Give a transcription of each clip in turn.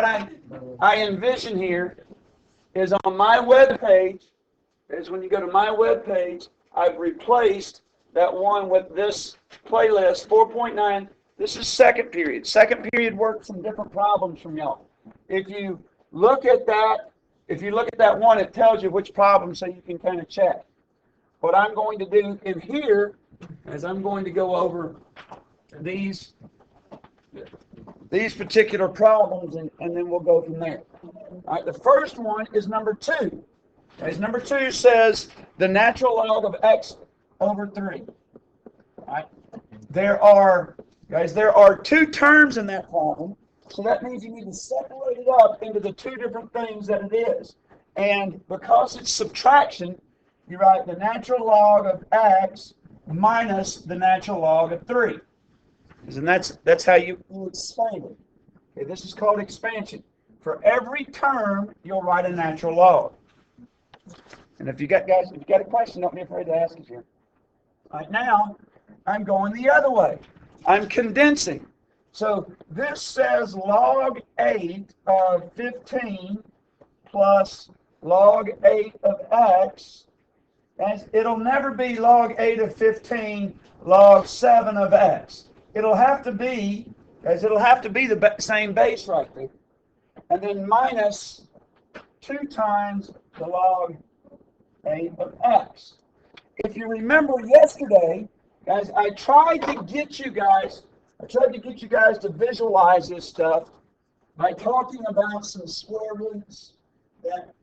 what I envision here is on my web page, is when you go to my web page, I've replaced that one with this playlist, 4.9. This is second period. Second period worked some different problems from y'all. If you look at that one, it tells you which problem so you can kind of check. What I'm going to do in here is I'm going to go over these particular problems, and then we'll go from there. All right, the first one is number 2. As number 2 says, the natural log of x over 3. All right. There are 2 terms in that problem, so that means you need to separate it up into the 2 different things that it is. And because it's subtraction, you write the natural log of x minus the natural log of 3. And that's how you expand it. Okay, this is called expansion. For every term, you'll write a natural log. And if you got a question, don't be afraid to ask it here. All right, now I'm going the other way. I'm condensing. So this says log 8 of 15 plus log 8 of x. And it'll never be log 8 of 15 log 7 of x. It'll have to be the same base right there. And then minus 2 times the log 8 of x. If you remember yesterday, guys, I tried to get you guys to visualize this stuff by talking about some square roots that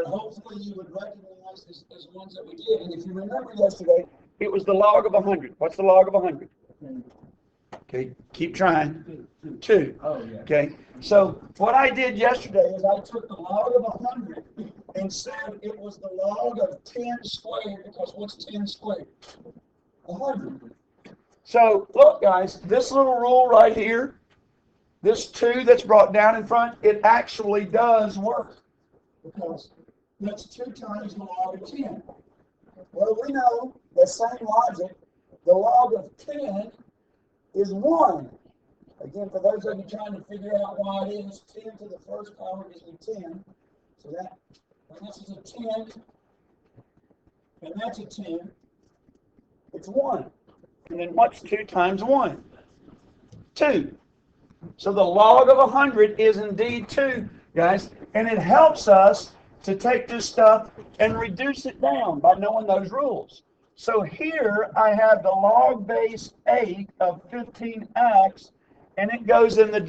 hopefully you would recognize as ones that we did. And if you remember yesterday, it was the log of 100. What's the log of 100? Okay, keep trying. 2. Oh, yeah. Okay, so what I did yesterday is I took the log of 100 and said it was the log of 10 squared, because what's 10 squared? 100. So look, guys, this little rule right here, this 2 that's brought down in front, it actually does work, because that's 2 times the log of 10. Well, we know the same logic. The log of 10 is 1. Again, for those of you trying to figure out why it is, 10 to the first power gives me 10. So this is a 10, and that's a 10. It's 1. And then what's 2 times 1? 2. So the log of 100 is indeed 2, guys. And it helps us to take this stuff and reduce it down by knowing those rules. So here I have the log base 8 of 15x, and it goes in the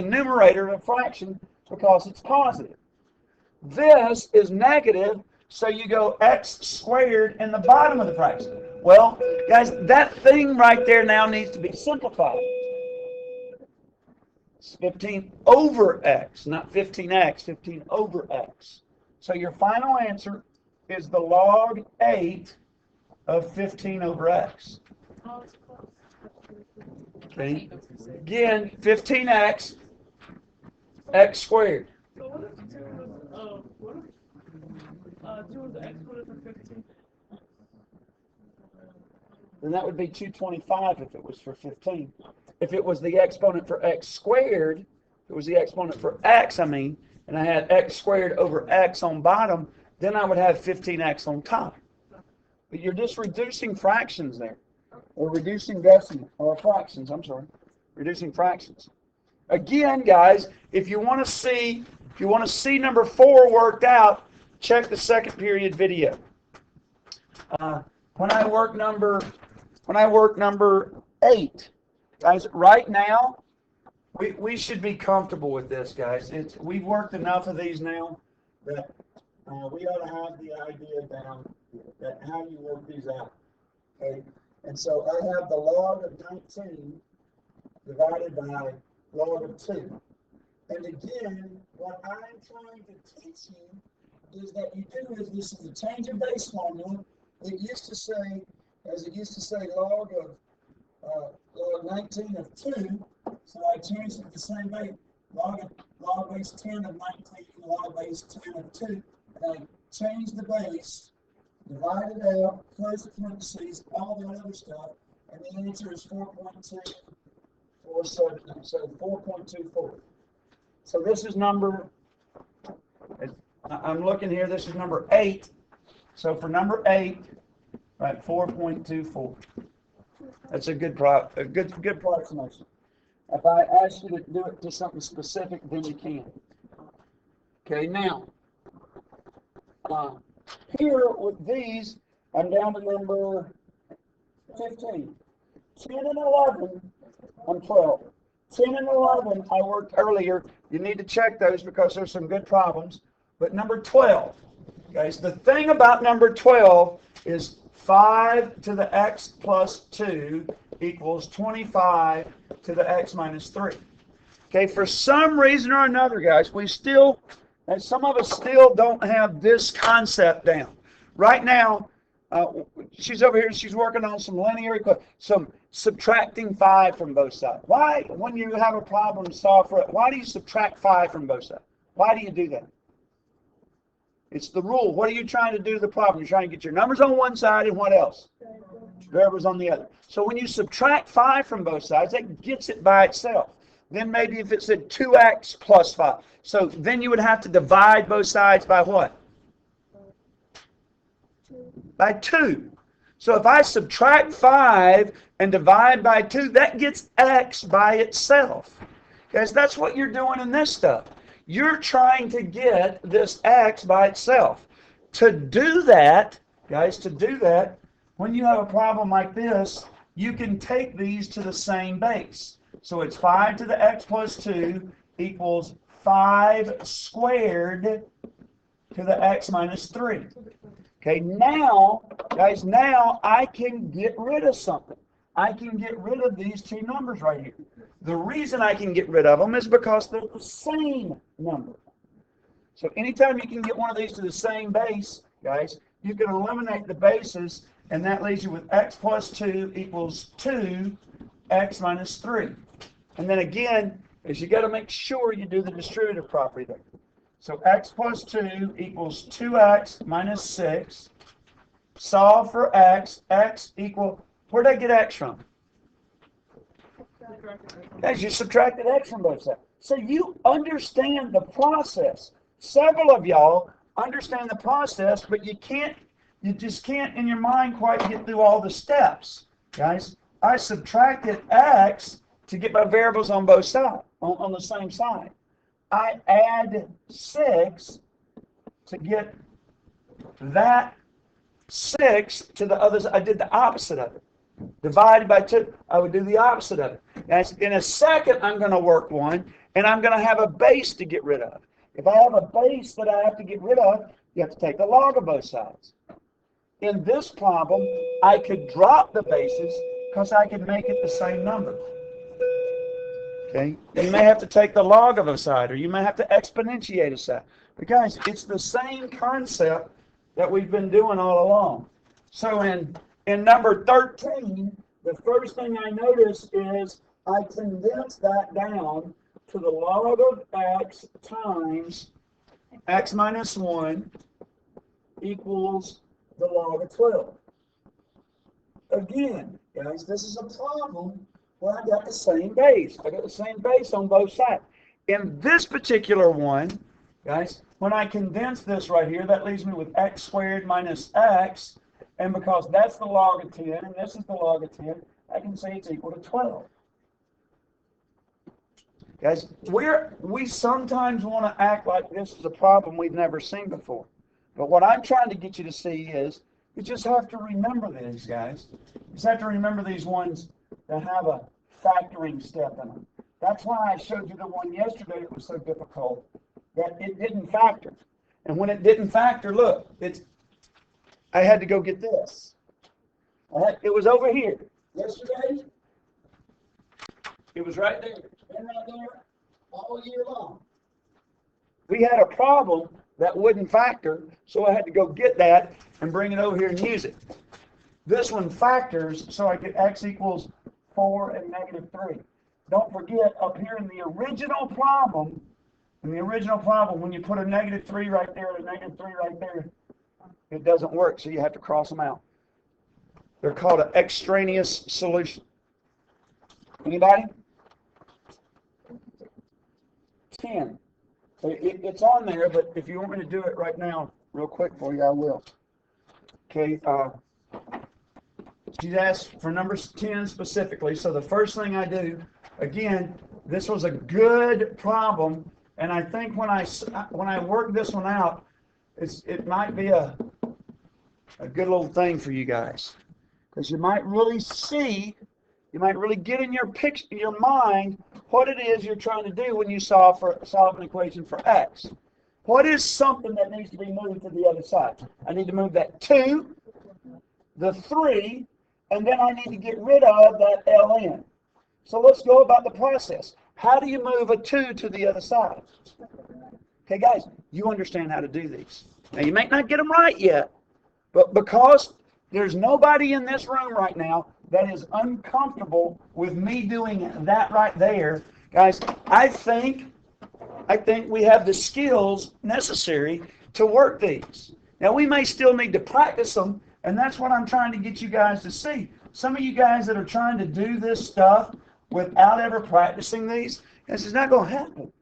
numerator of a fraction because it's positive. This is negative, so you go x squared in the bottom of the fraction. Well, guys, that thing right there now needs to be simplified. It's 15 over x, not 15x, 15 over x. So your final answer is the log 8 of 15 over x. Okay. Again, 15x, x squared. So what if 2 was the exponent of 15? Then that would be 225 if it was for 15. If it was the exponent for x squared, if it was the exponent for x, and I had x squared over x on bottom, then I would have 15x on top. But you're just reducing fractions there. Or reducing decimal, or fractions, reducing fractions. Again, guys, if you want to see number 4 worked out, check the second period video. When I work number 8, guys, right now we should be comfortable with this, guys. We've worked enough of these now that we ought to have the idea down that how you work these out. Okay, and so I have the log of 19 divided by log of 2. And again, what I'm trying to teach you is that this is a change of base formula. It used to say log 19 of 2, so I changed it the same way. Log base 10 of 19, log base 10 of 2, and I changed the base, divided out, close the parentheses, all that other stuff, and the answer is 4.2 417, so 4.24. So this is number, I'm looking here, this is number 8. So for number 8, right, 4.24. That's a good approximation. If I ask you to do it to something specific, then you can. Okay, now, here with these, I'm down to number 15. 10 and 11, I'm 12. 10 and 11, I worked earlier. You need to check those because there's some good problems. But number 12, guys, the thing about number 12 is 5 to the x plus 2 equals 25 to the x minus 3. Okay, for some reason or another, guys, and some of us still don't have this concept down. Right now, she's over here, she's working on some some subtracting 5 from both sides. Why, when you have a problem solved for it, why do you subtract 5 from both sides? Why do you do that? It's the rule. What are you trying to do to the problem? You're trying to get your numbers on one side and what else? Variables on the other. So when you subtract 5 from both sides, that gets it by itself. Then maybe if it said 2x plus 5. So then you would have to divide both sides by what? By 2. So if I subtract 5 and divide by 2, that gets x by itself. Guys, that's what you're doing in this stuff. You're trying to get this x by itself. To do that, guys, when you have a problem like this, you can take these to the same base. So it's 5 to the x plus 2 equals 5 squared to the x minus 3. Okay, now, guys, now I can get rid of something. I can get rid of these two numbers right here. The reason I can get rid of them is because they're the same number. So anytime you can get one of these to the same base, guys, you can eliminate the bases, and that leaves you with x plus 2 equals 2, x minus 3. And then again, is you got to make sure you do the distributive property there. So x plus 2 equals 2x minus 6. Solve for x. X equal, where'd I get x from? Guys, you subtracted x from both sides. So you understand the process. Several of y'all understand the process, but you just can't in your mind quite get through all the steps. Guys, I subtracted x to get my variables on both sides, on the same side. I add 6 to get that 6 to the other side. I did the opposite of it. Divided by 2, I would do the opposite of it. Guys, in a second, I'm going to work one, and I'm going to have a base to get rid of. If I have a base that I have to get rid of, you have to take the log of both sides. In this problem, I could drop the bases because I could make it the same number. Okay? You may have to take the log of a side, or you may have to exponentiate a side. But guys, it's the same concept that we've been doing all along. So in number 13, the first thing I notice is I condense that down to the log of x times x minus 1 equals the log of 12. Again, guys, this is a problem where I got the same base. I got the same base on both sides. In this particular one, guys, when I condense this right here, that leaves me with x squared minus x. And because that's the log of 10, and this is the log of 10, I can say it's equal to 12. Guys, we sometimes want to act like this is a problem we've never seen before. But what I'm trying to get you to see is you just have to remember these, guys. You just have to remember these ones that have a factoring step in them. That's why I showed you the one yesterday that was so difficult, that it didn't factor. And when it didn't factor, look, I had to go get this. It was over here. Yesterday, it was right there. Been right there all year long. We had a problem that wouldn't factor, so I had to go get that and bring it over here and use it. This one factors, so I get x equals 4 and negative 3. Don't forget, up here in the original problem, when you put a negative 3 right there and a negative 3 right there, it doesn't work, so you have to cross them out. They're called an extraneous solution. Anybody? 10. So it's on there, but if you want me to do it right now, real quick for you, I will. Okay, she's asked for number 10 specifically. So the first thing I do, again, this was a good problem, and I think when I work this one out, it might be a good little thing for you guys, because you might really get in your mind what it is you're trying to do when you solve an equation for x. What is something that needs to be moved to the other side? I need to move that 2, the 3, and then I need to get rid of that ln. So let's go about the process. How do you move a 2 to the other side? Okay, guys, you understand how to do these. Now, you may not get them right yet, but because there's nobody in this room right now that is uncomfortable with me doing that right there, guys, I think we have the skills necessary to work these. Now, we may still need to practice them, and that's what I'm trying to get you guys to see. Some of you guys that are trying to do this stuff without ever practicing these, this is not going to happen.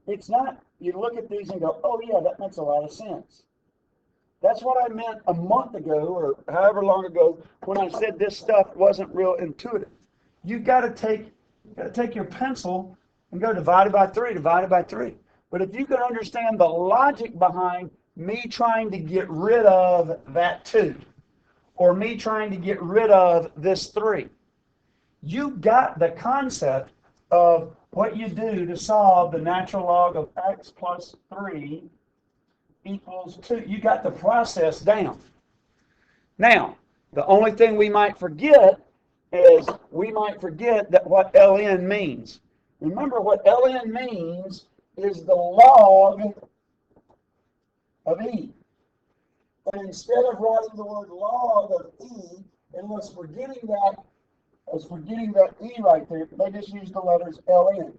It's not. You look at these and go, oh, yeah, that makes a lot of sense. That's what I meant a month ago or however long ago when I said this stuff wasn't real intuitive. You've got to take your pencil and go divided by 3, divided by 3. But if you can understand the logic behind me trying to get rid of that 2 or me trying to get rid of this 3, you got the concept of what you do to solve the natural log of x plus 3 equals 2. You got the process down. Now, the only thing we might forget is that what ln means. Remember, what ln means is the log of e. But instead of writing the word log of e, unless we're getting that e right there, they just use the letters ln.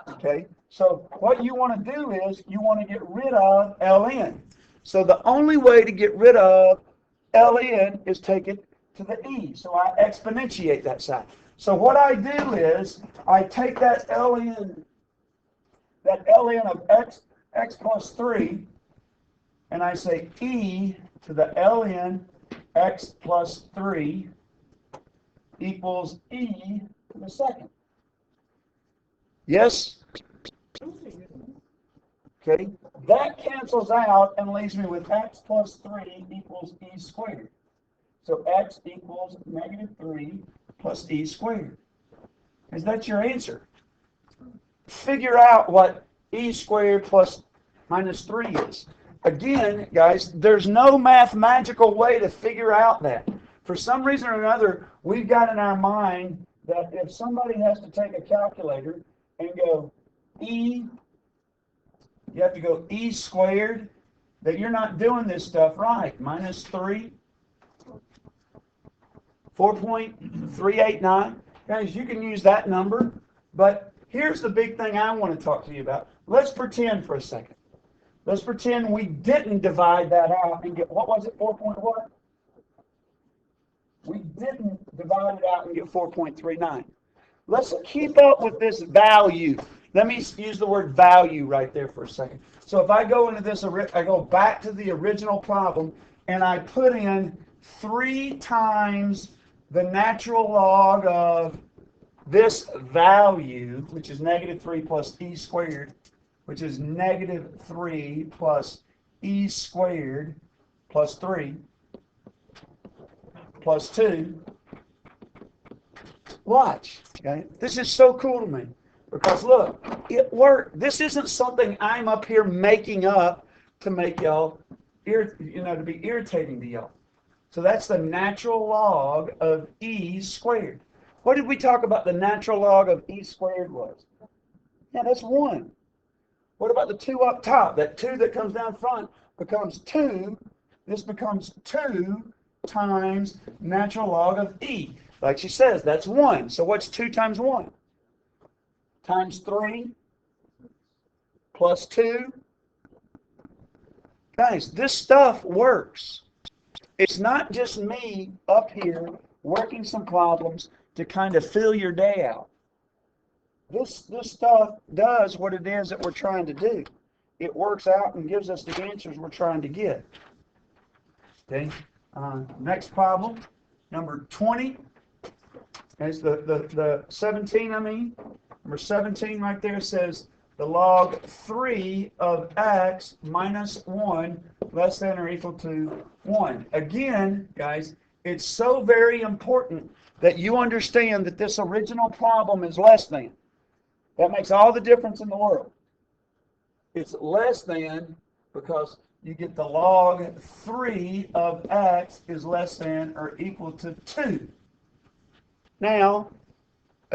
Okay, so what you want to do is you want to get rid of ln. So the only way to get rid of ln is take it to the e. So I exponentiate that side. So what I do is I take that ln of x plus 3, and I say e to the ln x plus 3 equals e to the second. Yes? Okay, that cancels out and leaves me with x plus 3 equals e squared. So x equals negative 3 plus e squared. Is that your answer? Figure out what e squared plus minus 3 is. Again, guys, there's no mathematical way to figure out that. For some reason or another, we've got in our mind that if somebody has to take a calculator and go you have to go e squared, that you're not doing this stuff right. Minus 3, 4.389. Guys, you can use that number, but here's the big thing I want to talk to you about. Let's pretend for a second. Let's pretend we didn't divide that out and get, what was it, 4 point what? We didn't divide it out and get 4.39. Let's keep up with this value. Let me use the word value right there for a second. So if I go into this, I go back to the original problem, and I put in 3 times the natural log of this value, which is negative 3 plus e squared, which is negative 3 plus e squared plus 3 plus 2. Watch, okay? This is so cool to me because look, it worked. This isn't something I'm up here making up to make y'all, to be irritating to y'all. So that's the natural log of e squared. What did we talk about the natural log of e squared was? Yeah, that's 1. What about the 2 up top? That 2 that comes down front becomes 2. This becomes 2 times natural log of e. Like she says, that's 1. So what's 2 times 1? Times 3 plus 2. Guys, this stuff works. It's not just me up here working some problems to kind of fill your day out. this stuff does what it is that we're trying to do. It works out and gives us the answers we're trying to get. Okay. Next problem, number 20. Is the 17, I mean. Number 17 right there says the log 3 of x minus 1 less than or equal to 1. Again, guys, it's so very important that you understand that this original problem is less than. That makes all the difference in the world. It's less than because you get the log 3 of x is less than or equal to 2. Now,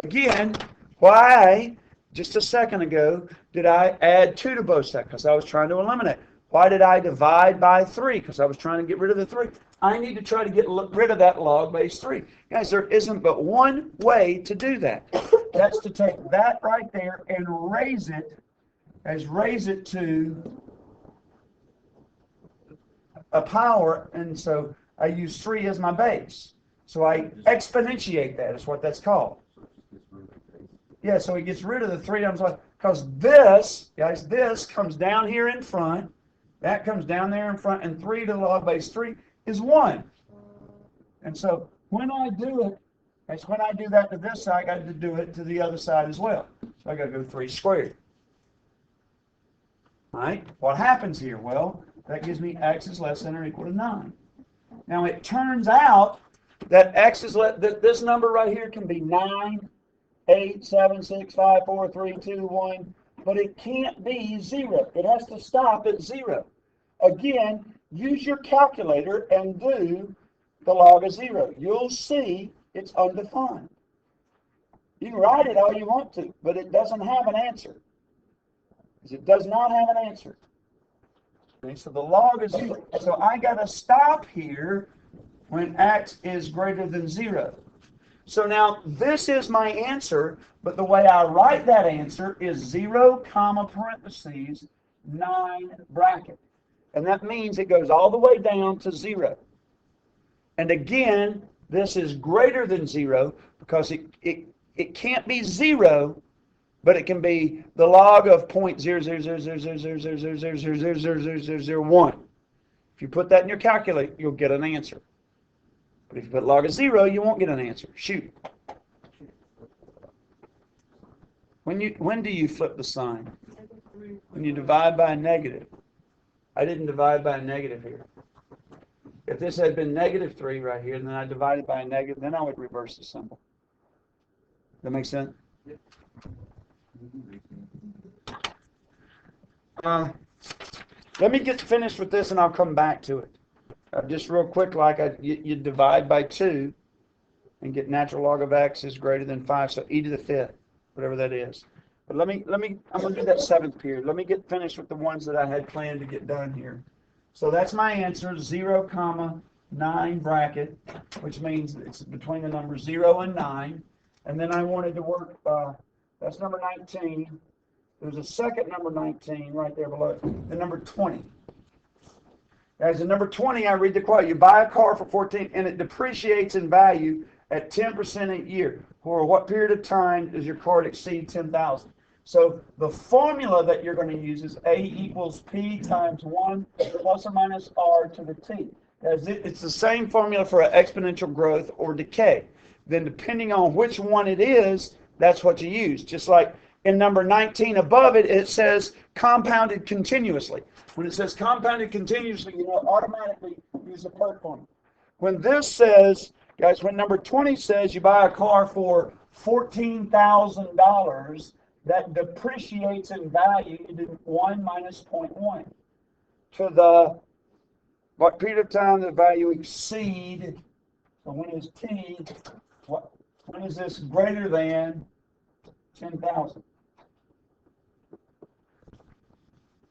again, why, just a second ago, did I add 2 to both sides? Because I was trying to eliminate. Why did I divide by 3? Because I was trying to get rid of the 3. I need to try to get rid of that log base 3. Guys, there isn't but one way to do that. That's to take that right there and raise it to a power, and so I use 3 as my base. So I exponentiate that, is what that's called. Yeah, so it gets rid of the 3 times, because this, guys, this comes down here in front, that comes down there in front, and 3 to the log base 3 is 1. And so when I do it, that's when I do that to this side, I got to do it to the other side as well. So I got to go 3 squared. All right, what happens here? Well, that gives me x is less than or equal to 9. Now it turns out that x is this number right here can be 9, 8, 7, 6, 5, 4, 3, 2, 1, but it can't be 0. It has to stop at 0. Again, use your calculator and do the log of 0. You'll see it's undefined. You can write it all you want to, but it doesn't have an answer. It does not have an answer. Okay, so the log is 0. So I got to stop here when x is greater than 0. So now this is my answer, but the way I write that answer is 0, comma, parentheses, 9 bracket. And that means it goes all the way down to 0. And again, this is greater than 0 because it can't be 0, but it can be the log of 0.000000000000001. If you put that in your calculator, you'll get an answer. But if you put log of 0, you won't get an answer. Shoot. When do you flip the sign? When you divide by a negative. I didn't divide by a negative here. If this had been negative 3 right here, and then I divided by a negative, then I would reverse the symbol. Does that make sense? Let me get finished with this and I'll come back to it. Just real quick, you divide by 2 and get natural log of x is greater than 5, so e to the 5th, whatever that is. But I'm going to do that 7th period. Let me get finished with the ones that I had planned to get done here. So that's my answer, 0, comma, 9 bracket, which means it's between the numbers 0 and 9. And then I wanted to work, that's number 19. There's a second number 19 right there below it, the number 20. As the number 20, I read the quote, you buy a car for 14 and it depreciates in value at 10% a year. For what period of time does your car exceed 10,000? So the formula that you're going to use is A equals P times 1 plus or minus R to the T. It's the same formula for an exponential growth or decay. Then depending on which one it is, that's what you use. Just like in number 19 above it, it says compounded continuously. When it says compounded continuously, you know, automatically use the PERT formula. When this says, guys, when number 20 says you buy a car for $14,000, that depreciates in value into 1 minus 0.1. To the, what period of time the value exceed, so when is T, when is this greater than 10,000?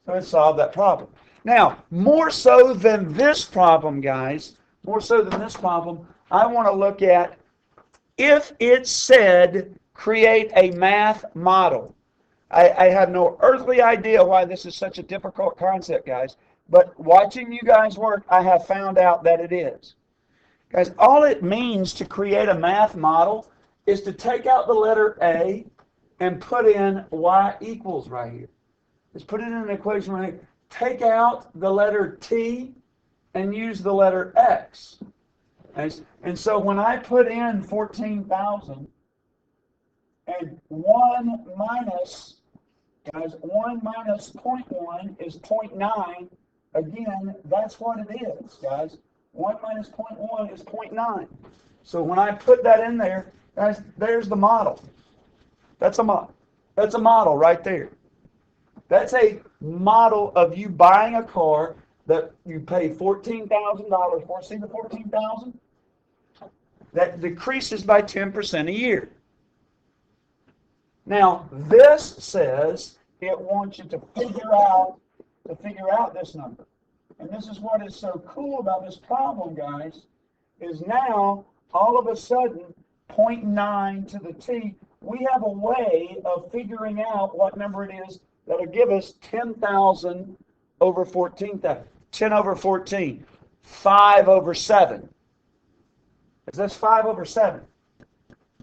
So let's solve that problem. Now, more so than this problem, guys, more so than this problem, I want to look at if it said create a math model. I have no earthly idea why this is such a difficult concept, guys, but watching you guys work, I have found out that it is. Guys, all it means to create a math model is to take out the letter A and put in y equals right here. Just put it in an equation right here. Take out the letter t and use the letter x. And so when I put in 14,000 and 1 minus, guys, 1 minus 0.1 is 0.9. Again, that's what it is, guys. 1 minus 0.1 is 0.9. So when I put that in there, guys, there's the model. That's a model. That's a model right there. That's a model of you buying a car that you pay $14,000 for. See the 14,000? That decreases by 10% a year. Now, this says it wants you to figure out this number. And this is what is so cool about this problem, guys, is now all of a sudden 0.9 to the t, we have a way of figuring out what number it is that'll give us 10,000 over 14,000. 10 over 14. 5 over 7. Is this 5 over 7?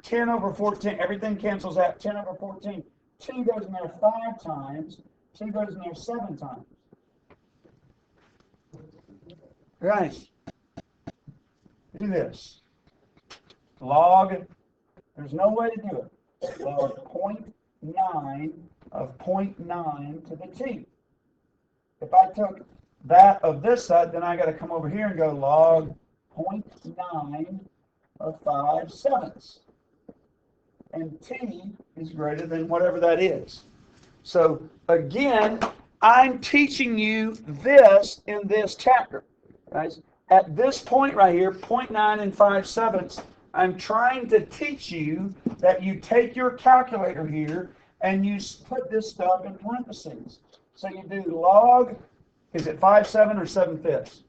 10 over 14. Everything cancels out. 10 over 14. 2 goes in there 5 times. 2 goes in there 7 times. Guys, do this. Log, there's no way to do it. Log 0.9 of 0.9 to the t. If I took that of this side, then I got to come over here and go log 0.9 of 5/7. And t is greater than whatever that is. So again, I'm teaching you this in this chapter. Guys, at this point right here, 0.9 and 5/7, I'm trying to teach you that you take your calculator here and you put this stuff in parentheses. So you do log, is it 5/7 or 7/5?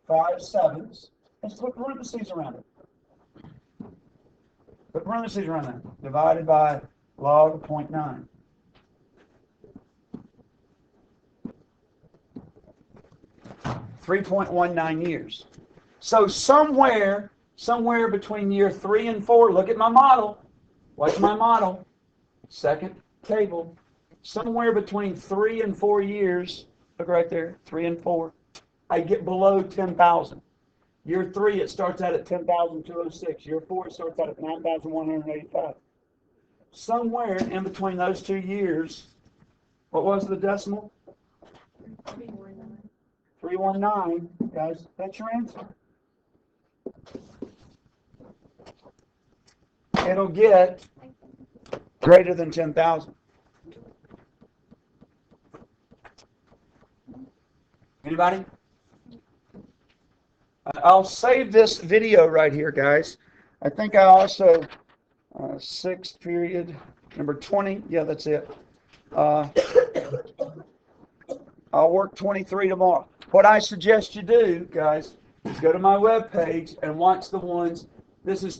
5/7. Let's put parentheses around it. Put parentheses around that. Divided by log 0.9. $3.19 years. So somewhere between year 3 and 4, look at my model. Watch my model. Second table. Somewhere between 3 and 4 years, look right there, 3 and 4, I get below 10,000. Year 3, it starts out at 10,206. Year 4, it starts out at 9,185. Somewhere in between those 2 years, what was the decimal? 319, guys, that's your answer. It'll get greater than 10,000. Anybody? I'll save this video right here, guys. I think I also, 6th period, number 20, yeah, that's it. I'll work 23 tomorrow. What I suggest you do, guys, is go to my webpage and watch the ones. This is